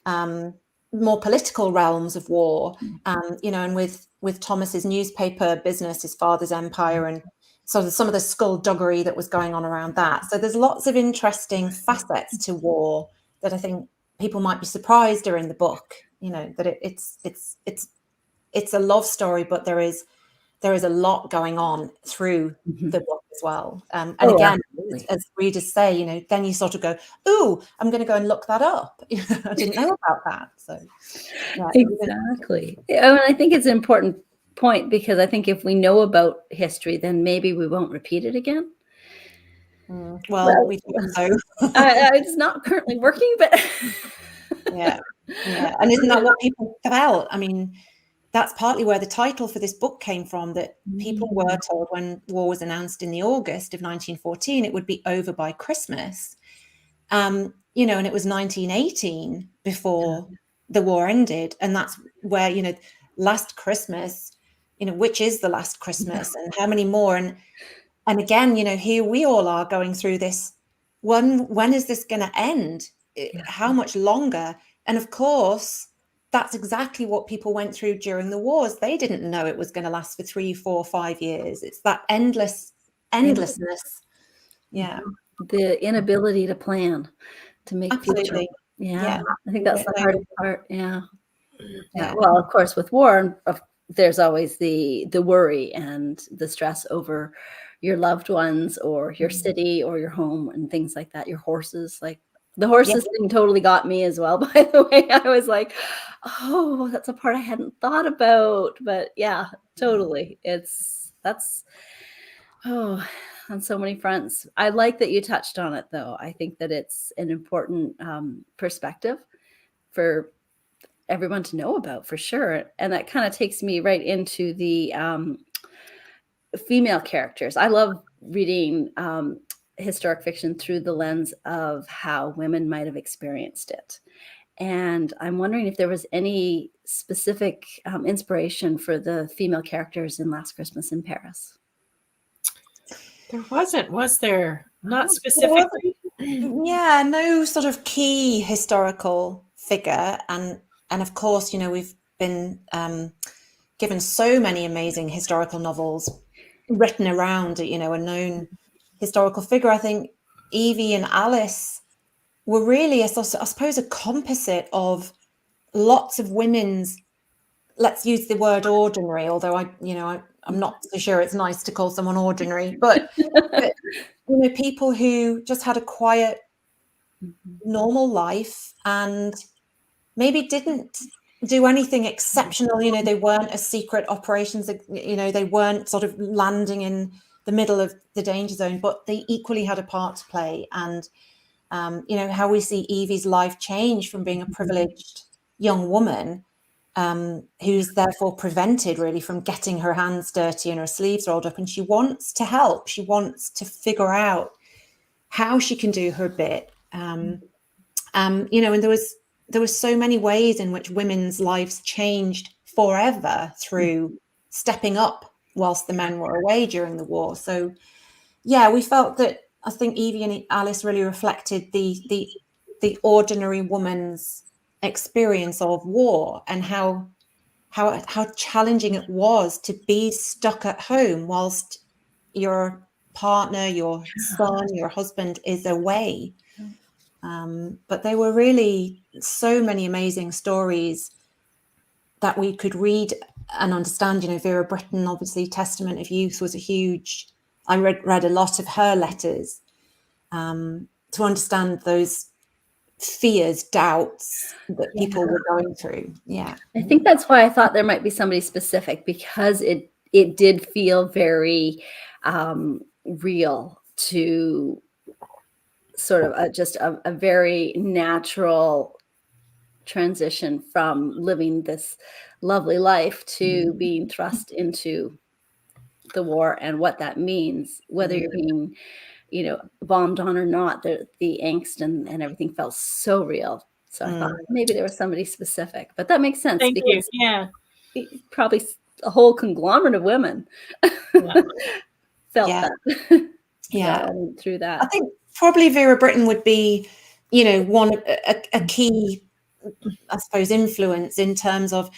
more political realms of war, and with Thomas's newspaper business, his father's empire, and sort of some of the skullduggery that was going on around that. So there's lots of interesting facets to war that I think people might be surprised are in the book. That it's a love story, but there is a lot going on through the book as well. And again, as readers say, then you sort of go, "Ooh, I'm going to go and look that up." I didn't know about that. So exactly. I think it's an important point, because I think if we know about history, then maybe we won't repeat it again. Well, we hope so. It's not currently working, but yeah. And isn't that what people felt? I mean, that's partly where the title for this book came from, that people were told when war was announced in the August of 1914, it would be over by Christmas. And it was 1918 before the war ended. And that's where, last Christmas, which is the last Christmas and how many more? And again, here we all are going through this. When is this going to end? How much longer? And of course, that's exactly what people went through during the wars. They didn't know it was going to last for 3, 4, 5 years. It's that endlessness. Yeah. The inability to plan, to make future. Yeah. I think that's the hardest part. Yeah. Well, of course, with war, there's always the worry and the stress over your loved ones or your city or your home and things like that. Your horses, like the horses thing totally got me as well, by the way. I was like, oh, that's a part I hadn't thought about. But yeah, totally. That's on so many fronts. I like that you touched on it, though. I think that it's an important perspective for everyone to know about, for sure. And that kind of takes me right into the female characters. I love reading historic fiction through the lens of how women might have experienced it. And I'm wondering if there was any specific inspiration for the female characters in Last Christmas in Paris. There wasn't, was there? Not There specifically. Yeah, no sort of key historical figure, and of course, you know, we've been given so many amazing historical novels written around, you know, a known historical figure. I think Evie and Alice were really, I suppose, a composite of lots of women's, let's use the word ordinary, although I'm not so sure it's nice to call someone ordinary, but you know, people who just had a quiet, normal life and maybe didn't do anything exceptional. You know, they weren't a secret operations, you know, they weren't sort of landing in the middle of the danger zone, but they equally had a part to play. And you know, how we see Evie's life change from being a privileged young woman who's therefore prevented really from getting her hands dirty and her sleeves rolled up, and she wants to help, she wants to figure out how she can do her bit. You know, and there was so many ways in which women's lives changed forever through stepping up whilst the men were away during the war. So yeah, we felt that, I think Evie and Alice really reflected the ordinary woman's experience of war, and how challenging it was to be stuck at home whilst your partner, your son, your husband is away. But there were really so many amazing stories that we could read and understand. You know, Vera Brittain, obviously, Testament of Youth was a huge. I read a lot of her letters to understand those fears, doubts that people were going through. Yeah, I think that's why I thought there might be somebody specific, because it did feel very real to sort of just a very natural transition from living this lovely life to being thrust into the war and what that means, whether you're being, you know, bombed on or not. The angst and everything felt so real. So I thought maybe there was somebody specific, but that makes sense. Thank because you. Yeah. Probably a whole conglomerate of women felt that. Yeah. Through that. I think probably Vera Brittain would be, you know, a key, I suppose, influence in terms of,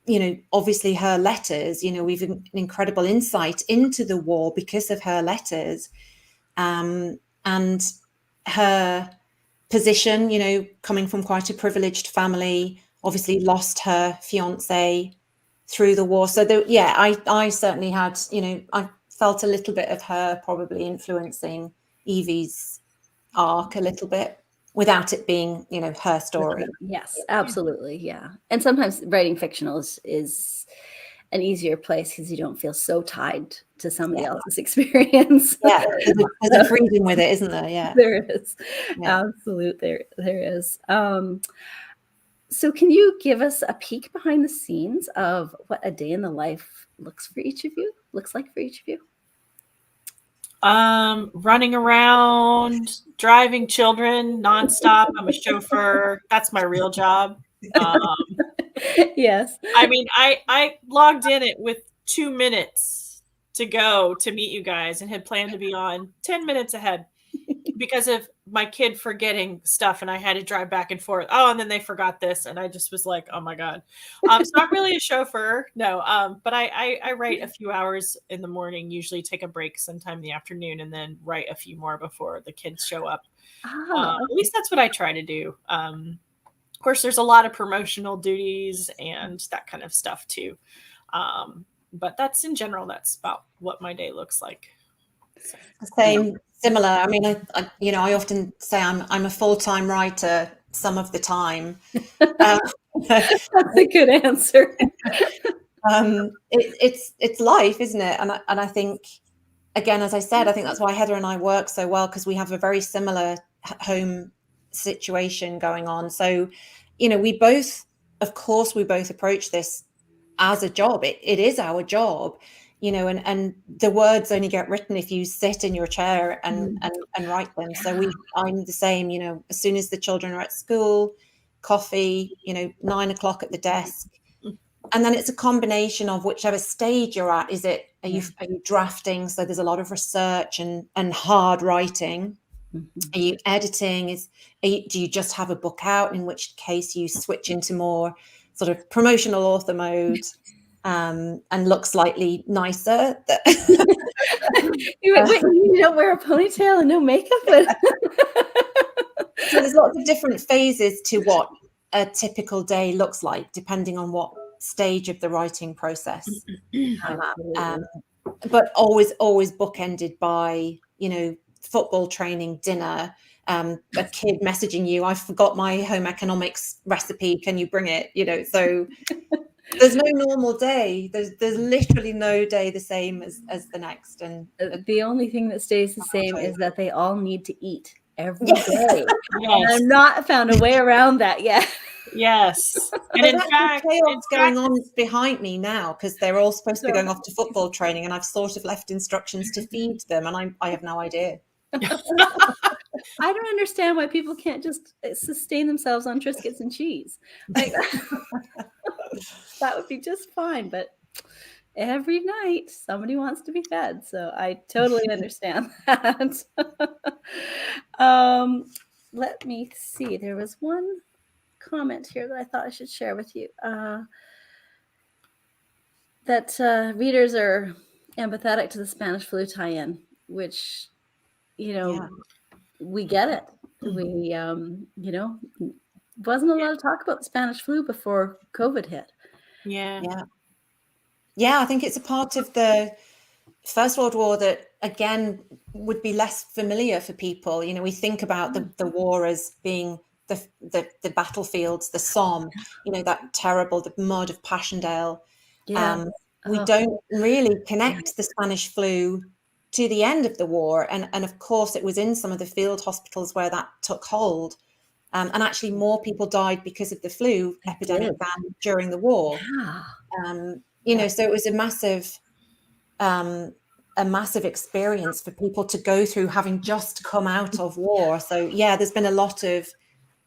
you know, obviously her letters. You know, we've an incredible insight into the war because of her letters, and her position, you know, coming from quite a privileged family, obviously lost her fiance through the war. So I certainly had, you know, I felt a little bit of her probably influencing Evie's arc a little bit, without it being, you know, her story. Yes, absolutely. Yeah. And sometimes writing fictional is an easier place because you don't feel so tied to somebody else's experience. Yeah, there's a freedom with it, isn't there? Yeah, there is. Yeah. Absolutely, there is. So can you give us a peek behind the scenes of what a day in the life looks like for each of you? Running around, driving children nonstop. I'm a chauffeur. That's my real job. Yes. I mean, I logged in it with 2 minutes to go to meet you guys and had planned to be on 10 minutes ahead because of my kid forgetting stuff, and I had to drive back and forth. Oh, and then they forgot this, and I just was like, oh my God. It's not really a chauffeur, no. But I write a few hours in the morning, usually take a break sometime in the afternoon, and then write a few more before the kids show up. At least that's what I try to do. Of course, there's a lot of promotional duties and that kind of stuff too. But that's in general, that's about what my day looks like. Same. Similar. I mean, I often say I'm a full-time writer some of the time. That's a good answer. It's life, isn't it? And I think, again, as I said, I think that's why Heather and I work so well, because we have a very similar home situation going on. So, you know, we both approach this as a job. It is our job. and the words only get written if you sit in your chair and write them. So I'm the same, as soon as the children are at school, coffee, 9 o'clock at the desk. And then it's a combination of whichever stage you're at. Are you drafting? So there's a lot of research and hard writing. Are you editing? Do you just have a book out, in which case you switch into more sort of promotional author mode and look slightly nicer? You don't wear a ponytail and no makeup? So there's lots of different phases to what a typical day looks like, depending on what stage of the writing process I'm at. But always bookended by, football training, dinner, a kid messaging you, I forgot my home economics recipe, can you bring it? So there's no normal day. There's literally no day the same as the next. And the only thing that stays the same is that they all need to eat every day. Yes. I've not found a way around that yet. Yes. And in fact, chaos going on behind me now, because they're all supposed to be going off to football training, and I've sort of left instructions to feed them, and I have no idea. I don't understand why people can't just sustain themselves on Triscuits and cheese. Like, that would be just fine, but every night somebody wants to be fed, so I totally understand that. Let me see. There was one comment here that I thought I should share with you. That readers are empathetic to the Spanish flu tie-in, which, we get it. We, wasn't a lot of talk about the Spanish flu before COVID hit. Yeah. I think it's a part of the First World War that, again, would be less familiar for people. We think about the war as being the battlefields, the Somme, that terrible, the mud of Passchendaele. We don't really connect the Spanish flu to the end of the war. And of course, it was in some of the field hospitals where that took hold. And actually more people died because of the flu epidemic than during the war. So it was a massive experience for people to go through, having just come out of war. So there's been a lot of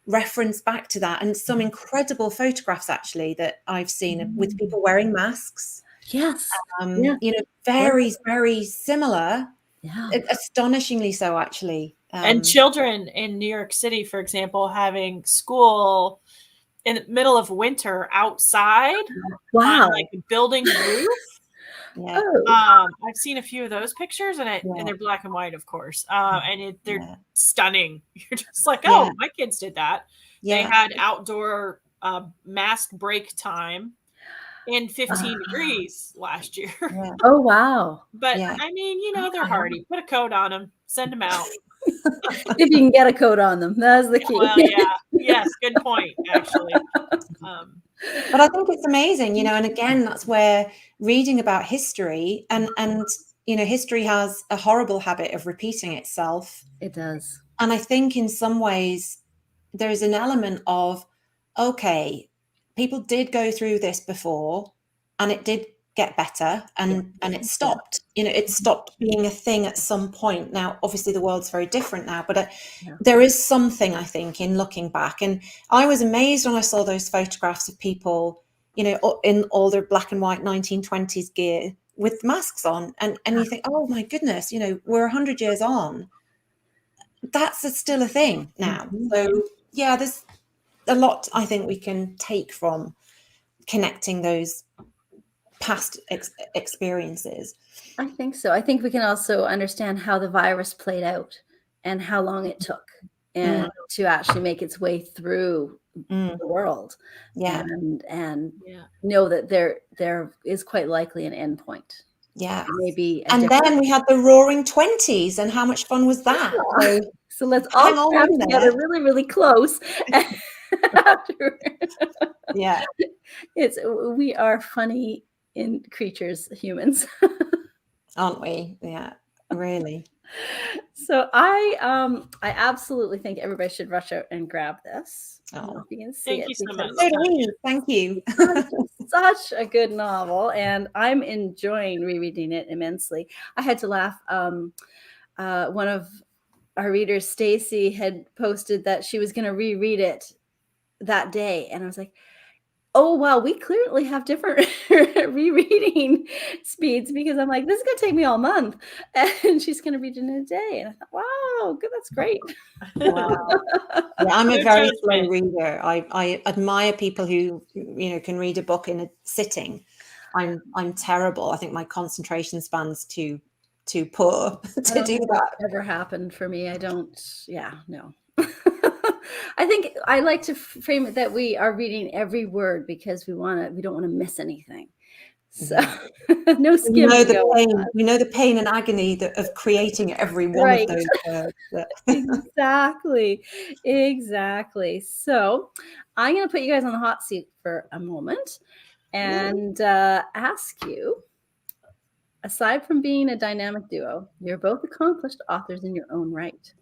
reference back to that, and some incredible photographs actually that I've seen with people wearing masks. Yes. Very, very similar. Astonishingly so, actually. And children in New York City, for example, having school in the middle of winter outside. Wow. On, like, a building roof. I've seen a few of those pictures, and they're black and white, of course. And they're stunning. You're just like, my kids did that. They had outdoor mask break time in 15 degrees last year. Oh, wow. But I mean, they're hardy. Put a coat on them, send them out. If you can get a coat on them, that's the key. Well, yes, good point, actually. But I think it's amazing, and again, that's where reading about history and history has a horrible habit of repeating itself. It does. And I think in some ways there is an element of, okay, people did go through this before and it did get better and it stopped. It stopped being a thing at some point. Now, obviously the world's very different now, but there is something, I think, in looking back. And I was amazed when I saw those photographs of people, in all their black and white 1920s gear with masks on. And you think, oh my goodness, we're 100 years on. That's still a thing now. So there's a lot I think we can take from connecting those past experiences. I think so. I think we can also understand how the virus played out and how long it took and to actually make its way through the world. And know that there is quite likely an end point. Maybe. And then we had the Roaring 20s, and how much fun was that? So let's all come together really, really close. We are funny in creatures, humans. Aren't we? Yeah, really. So I absolutely think everybody should rush out and grab this. I don't know if you can see Thank it. You so much. So do we. Thank you. such a good novel, and I'm enjoying rereading it immensely. I had to laugh. One of our readers, Stacy, had posted that she was going to reread it that day, and I was like, oh, wow, we clearly have different rereading speeds, because I'm like, this is going to take me all month. And she's going to read it in a day. And I thought, wow, good, that's great. Wow. Yeah, I'm a No very judgment. slow reader. I admire people who, can read a book in a sitting. I'm terrible. I think my concentration span's too poor to do that. Never happened for me. I don't, no. I think I like to frame it that we are reading every word because we don't want to miss anything. So no skimming. We know the pain and agony of creating every one of those words. Exactly. So I'm going to put you guys on the hot seat for a moment and ask you, aside from being a dynamic duo, you're both accomplished authors in your own right.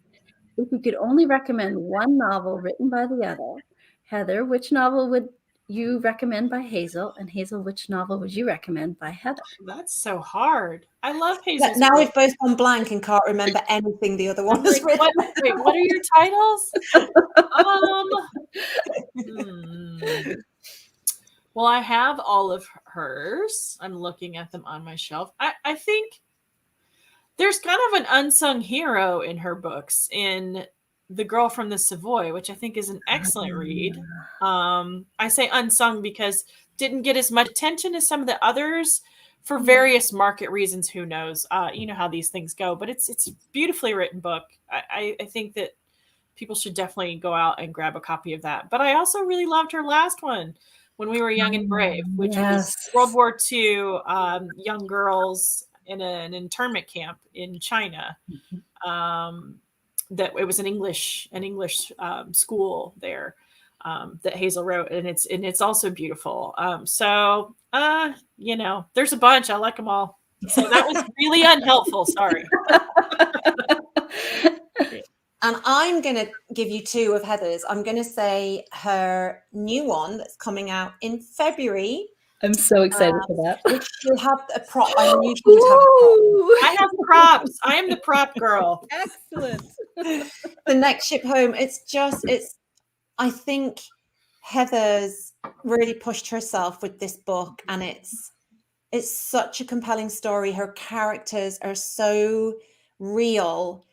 If you could only recommend one novel written by the other, Heather, which novel would you recommend by Hazel? And Hazel, which novel would you recommend by Heather? That's so hard. I love Hazel's Now book. we've both gone blank and can't remember anything the other one has written. What are your titles? Well, I have all of hers. I'm looking at them on my shelf. I think there's kind of an unsung hero in her books, in The Girl from the Savoy, which I think is an excellent read. I say unsung because didn't get as much attention as some of the others for various market reasons. Who knows? You know how these things go, but it's a beautifully written book. I think that people should definitely go out and grab a copy of that. But I also really loved her last one, When We Were Young and Brave, which was World War II, young girls in an internment camp in China. That it was an English school there that Hazel wrote, and it's also beautiful. So there's a bunch. I like them all. So that was really unhelpful. Sorry. And I'm going to give you two of Heather's. I'm going to say her new one that's coming out in February. I'm so excited for that. Which will have a prop. I knew she would have a prop. I have props. I am the prop girl. Excellent. The Next Ship Home. I think Heather's really pushed herself with this book, and it's such a compelling story. Her characters are so real.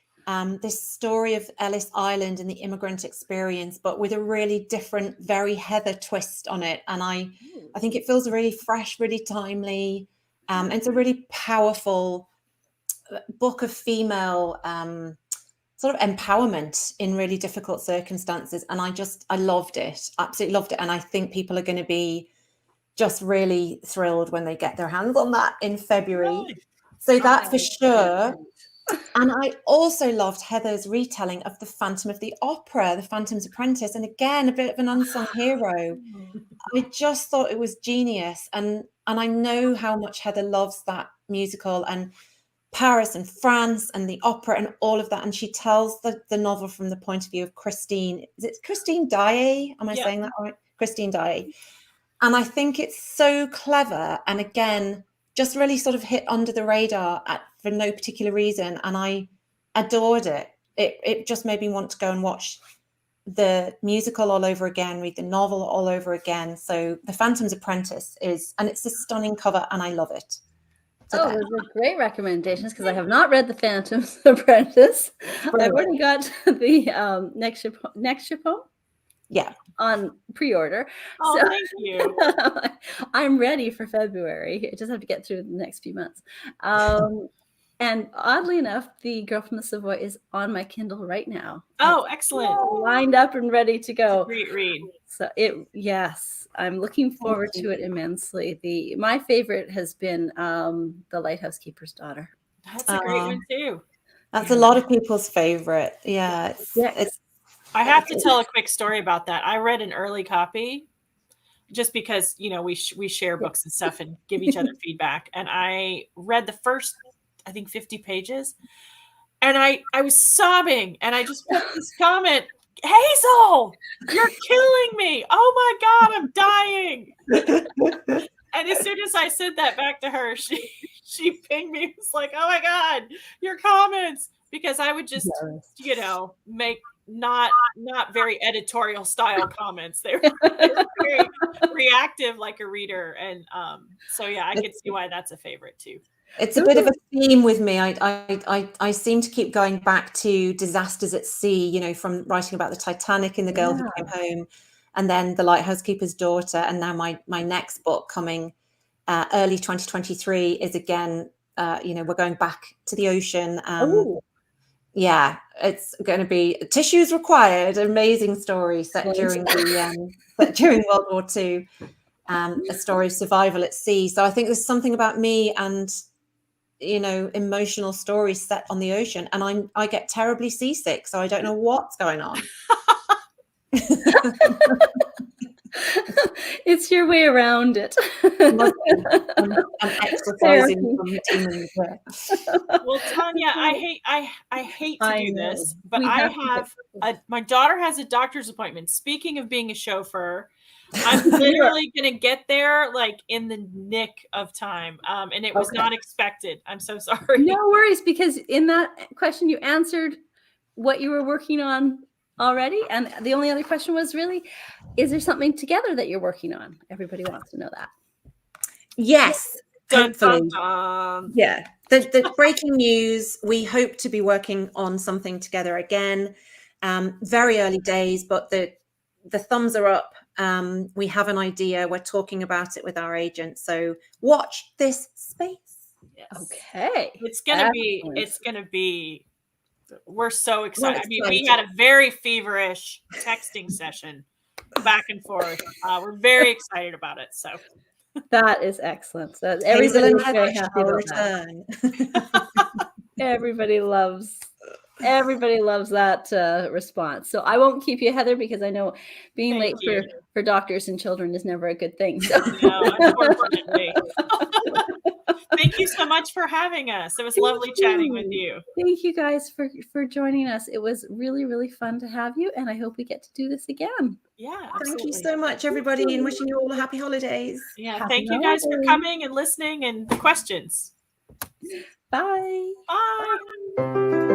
This story of Ellis Island and the immigrant experience, but with a really different, very Heather twist on it. And I think it feels really fresh, really timely. It's a really powerful book of female sort of empowerment in really difficult circumstances. And I loved it, absolutely loved it. And I think people are going to be just really thrilled when they get their hands on that in February. Really? So that for sure. And I also loved Heather's retelling of The Phantom of the Opera, The Phantom's Apprentice. And again, a bit of an unsung hero. I just thought it was genius. And I know how much Heather loves that musical and Paris and France and the opera and all of that. And she tells the novel from the point of view of Christine. Is it Christine Daae? Am I saying that right? Christine Daae. And I think it's so clever. And again, just really sort of hit under the radar for no particular reason. And I adored it. It just made me want to go and watch the musical all over again, read the novel all over again. So The Phantom's Apprentice and it's a stunning cover and I love it. So those are great recommendations because I have not read The Phantom's Apprentice. I've already got the Next Ship Home. Yeah. On pre-order. Oh, so, thank you. I'm ready for February. I just have to get through the next few months. And oddly enough, The Girl from the Savoy is on my Kindle right now. Oh, excellent. Lined up and ready to go. Great read. So I'm looking forward to it immensely. My favorite has been The Lighthouse Keeper's Daughter. That's a great one too. That's a lot of people's favorite. Yeah. I have to tell a quick story about that. I read an early copy just because, we share books and stuff and give each other feedback. And I read the first, I think 50 pages and I was sobbing and I just put this comment, Hazel, you're killing me. Oh my God, I'm dying. And as soon as I said that back to her, she pinged me. It's like, oh my God, your comments. Because I would just, make not very editorial style comments. They were very reactive, like a reader. And so yeah, I could see why that's a favorite too. It's a bit of a theme with me. I seem to keep going back to disasters at sea, from writing about the Titanic and the girl who came home, and then The Lighthouse Keeper's Daughter. And now my next book coming early 2023 is again, we're going back to the ocean. Yeah, it's going to be Tissues Required, amazing story set during during World War II, a story of survival at sea. So I think there's something about me and emotional stories set on the ocean, and I get terribly seasick, so I don't know what's going on. It's your way around it. I'm exercising from the demons there. Well, Tanya, I hate to do this, but my daughter has a doctor's appointment. Speaking of being a chauffeur, I'm literally going to get there like in the nick of time. And it was not expected. I'm so sorry. No worries, because in that question you answered what you were working on already. And the only other question was really, is there something together that you're working on? Everybody wants to know that. Yes. Dun, Hopefully. dun, dun. Yeah. The breaking news, we hope to be working on something together again. Very early days, but the thumbs are up. We have an idea. We're talking about it with our agent. So watch this space. Yes. Okay. It's gonna be we're so excited. I mean, we had a very feverish texting session back and forth. We're very excited about it. So that is excellent. So Hazel and Heather very happy about return. Everybody loves that response. So I won't keep you, Heather, because I know being late for doctors and children is never a good thing. So. No, unfortunately. Thank you so much for having us. It was lovely chatting with you. Thank you guys for joining us. It was really, really fun to have you, and I hope we get to do this again. Yeah, absolutely. Thank you so much, everybody, and wishing you all a happy holidays. Yeah, thank you guys for coming and listening and the questions. Bye. Bye.